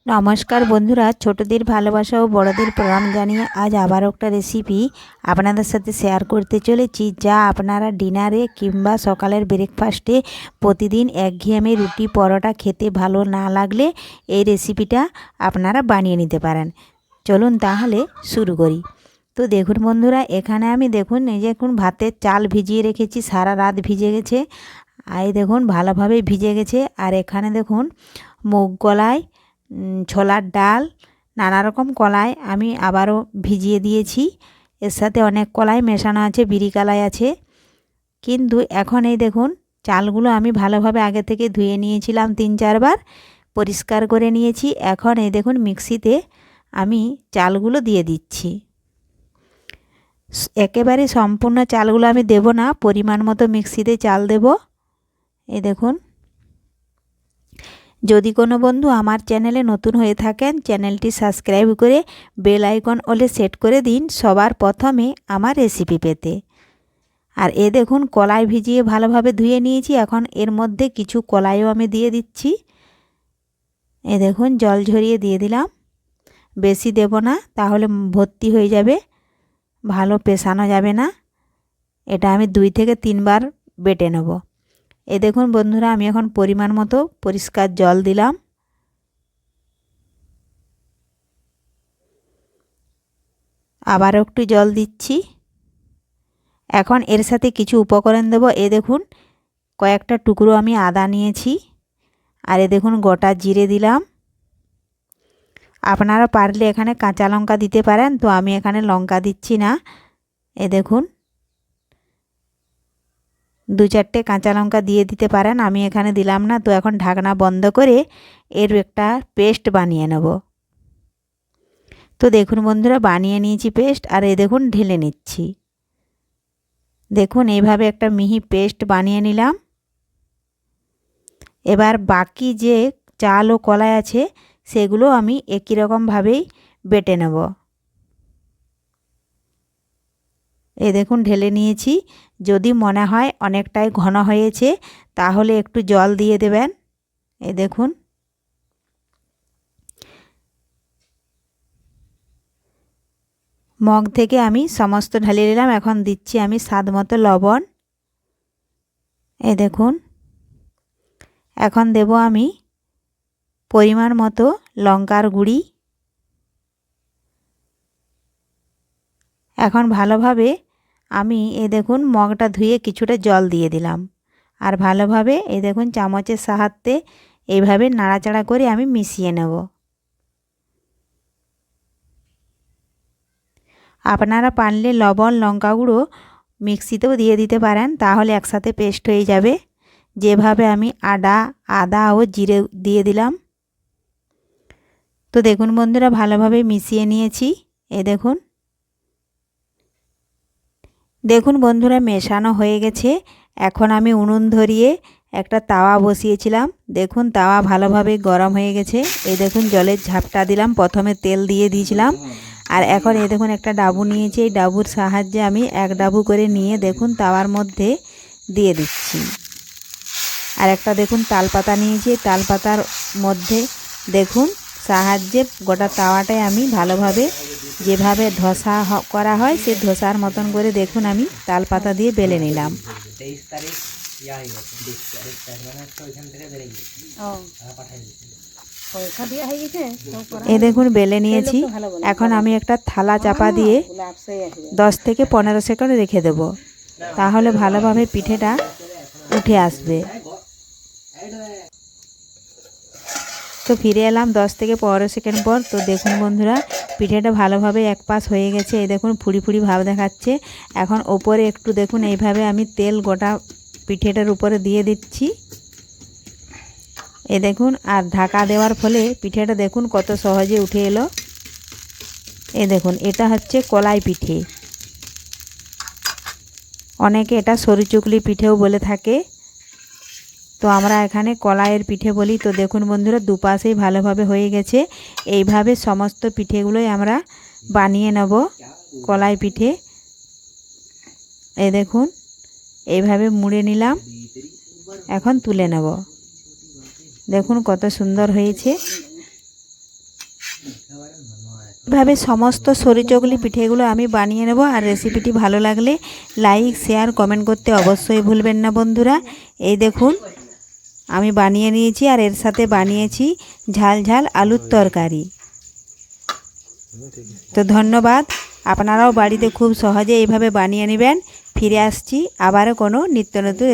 নমস্কার বন্ধুরা, ছোটদের ভালোবাসা ও বড়দের প্রণাম জানিয়ে আজ আবার একটা রেসিপি আপনাদের সাথে শেয়ার করতে চলেছি, যা আপনারা ডিনারে কিংবা সকালের ব্রেকফাস্টে প্রতিদিন একঘেয়েমি রুটি পরোটা খেতে ভালো না লাগলে এই রেসিপিটা আপনারা বানিয়ে নিতে পারেন। চলুন তাহলে শুরু করি। তো দেখুন বন্ধুরা, এখানে আমি দেখুন এই যে এখন ভাতের চাল ভিজিয়ে রেখেছি, সারা রাত ভিজে গেছে। আর দেখুন ভালোভাবে ভিজে গেছে। আর এখানে দেখুন মুগ কলাই, ছোলার ডাল, নানা রকম কলাই আমি আবারও ভিজিয়ে দিয়েছি। এর সাথে অনেক কলাই মেশানো আছে, বিরি কলাই আছে। কিন্তু এখন এই দেখুন চালগুলো আমি ভালোভাবে আগে থেকে ধুয়ে নিয়েছিলাম, 3-4 বার পরিষ্কার করে নিয়েছি। এখন এই দেখুন মিক্সিতে আমি চালগুলো দিয়ে দিচ্ছি। একেবারে সম্পূর্ণ চালগুলো আমি দেব না, পরিমাণ মতো মিক্সিতে চাল দেব। এই দেখুন, যদি কোনো বন্ধু আমার চ্যানেলে নতুন হয়ে থাকেন, চ্যানেলটি সাবস্ক্রাইব করে বেল আইকন অলে সেট করে দিন সবার প্রথমে আমার রেসিপি পেতে। আর এ দেখুন কলাই ভিজিয়ে ভালোভাবে ধুয়ে নিয়েছি। এখন এর মধ্যে কিছু কলাইও আমি দিয়ে দিচ্ছি। এ দেখুন জল ঝরিয়ে দিয়ে দিলাম, বেশি দেব না, তাহলে ভর্তি হয়ে যাবে, ভালো পেশানো যাবে না। এটা আমি 2 থেকে 3 বার বেটে নেব। এ দেখুন বন্ধুরা, আমি এখন পরিমাণ মতো পরিষ্কার জল দিলাম। আবার একটু জল দিচ্ছি। এখন এর সাথে কিছু উপকরণ দেব। এ দেখুন কয়েকটা টুকরো আমি আদা নিয়েছি। আর এ দেখুন গোটা জিরে দিলাম। আপনারা পারলে এখানে কাঁচা লঙ্কা দিতে পারেন, তো আমি এখানে লঙ্কা দিচ্ছি না। এ দেখুন 2-4টে কাঁচা লঙ্কা দিয়ে দিতে পারেন, আমি এখানে দিলাম না। তো এখন ঢাকনা বন্ধ করে এর একটা পেস্ট বানিয়ে নেব। তো দেখুন বন্ধুরা, বানিয়ে নিয়েছি পেস্ট। আর এই দেখুন ঢেলে নিচ্ছি। দেখুন এইভাবে একটা মিহি পেস্ট বানিয়ে নিলাম। এবার বাকি যে চাল ও কলাই আছে সেগুলো আমি একই রকমভাবেই বেটে নেব। এই দেখুন ঢেলে নিয়েছি। যদি মনে হয় অনেকটাই ঘন হয়েছে তাহলে একটু জল দিয়ে দেবেন। এই দেখুন মগ থেকে আমি সমস্ত ঢেলে নিলাম। এখন দিচ্ছি আমি স্বাদ মতো লবণ। এই দেখুন এখন দেব আমি পরিমাণ মতো লঙ্কার গুঁড়ি। এখন ভালোভাবে আমি এই দেখুন মগটা ধুয়ে কিছুটা জল দিয়ে দিলাম। আর ভালোভাবে এই দেখুন চামচের সাহায্যে এইভাবে নাড়াচাড়া করে আমি মিশিয়ে নেব। আপনারা পারলে লবণ লঙ্কা গুঁড়ো মিক্সিতেও দিয়ে দিতে পারেন, তাহলে একসাথে পেস্ট হয়ে যাবে। যেভাবে আমি আদা ও জিরে দিয়ে দিলাম। তো দেখুন বন্ধুরা ভালোভাবে মিশিয়ে নিয়েছি। এই দেখুন দেখুন বন্ধুরা মেশানো হয়ে গেছে। এখন আমি উনুন ধরিয়ে একটা তাওয়া বসিয়েছিলাম। দেখুন তাওয়া ভালোভাবে গরম হয়ে গেছে। এই দেখুন জলের ঝাপটা দিলাম, প্রথমে তেল দিয়ে দিয়েছিলাম। আর এখন এই দেখুন একটা ডাবু নিয়েছি, এই ডাবুর সাহায্যে আমি এক ডাবু করে নিয়ে দেখুন তাওয়ার মধ্যে দিয়ে দিচ্ছি। আর একটা দেখুন তালপাতা নিয়েছি, তালপাতার মধ্যে দেখুন সাহায্যে গোটা তাওয়াটাই আমি ভালোভাবে যেভাবে ধোসা করা হয় সেই ধোসার মতন করে দেখুন আমি তালপাতা দিয়ে বেলে নিলাম। এ দেখুন বেলে নিয়েছি। এখন আমি একটা থালা চাপা দিয়ে 10 থেকে 15 সেকেন্ড রেখে দেব, তাহলে ভালোভাবে পিঠেটা উঠে আসবে। তো ফিরে এলাম 10 থেকে 15 সেকেন্ড পর। তো দেখুন বন্ধুরা পিঠেটা ভালোভাবে এক পাশ হয়ে গেছে। এই দেখুন ফুড়ি ফুড়ি ভাব দেখাচ্ছে। এখন ওপরে একটু দেখুন এইভাবে আমি তেল গোটা পিঠেটার উপরে দিয়ে দিচ্ছি। এই দেখুন, আর ঢাকা দেওয়ার ফলে পিঠেটা দেখুন কত সহজে উঠে এলো। এই দেখুন এটা হচ্ছে কলাই পিঠে, অনেকে এটা সরু চুকলি পিঠেও বলে থাকে, তো আমরা এখানে কলাইয়ের পিঠে বলি। তো দেখুন বন্ধুরা দুপাশেই ভালোভাবে হয়ে গেছে। এইভাবে সমস্ত পিঠেগুলোই আমরা বানিয়ে নেব কলাই পিঠে। এই দেখুন এইভাবে মুড়ে নিলাম, এখন তুলে নেব। দেখুন কত সুন্দর হয়েছে। এভাবে সমস্ত সরিচগলি পিঠেগুলো আমি বানিয়ে নেব। আর রেসিপিটি ভালো লাগলে লাইক শেয়ার কমেন্ট করতে অবশ্যই ভুলবেন না বন্ধুরা। এই দেখুন আমি বানিয়ে নিয়েছি আর এর সাথে বানিয়েছি ঝাল ঝাল আলুর তরকারি। তো ধন্যবাদ, আপনারাও বাড়িতে খুব সহজে এইভাবে বানিয়ে নেবেন। ফিরে আসছি আবারও কোনো নিত্য নতুন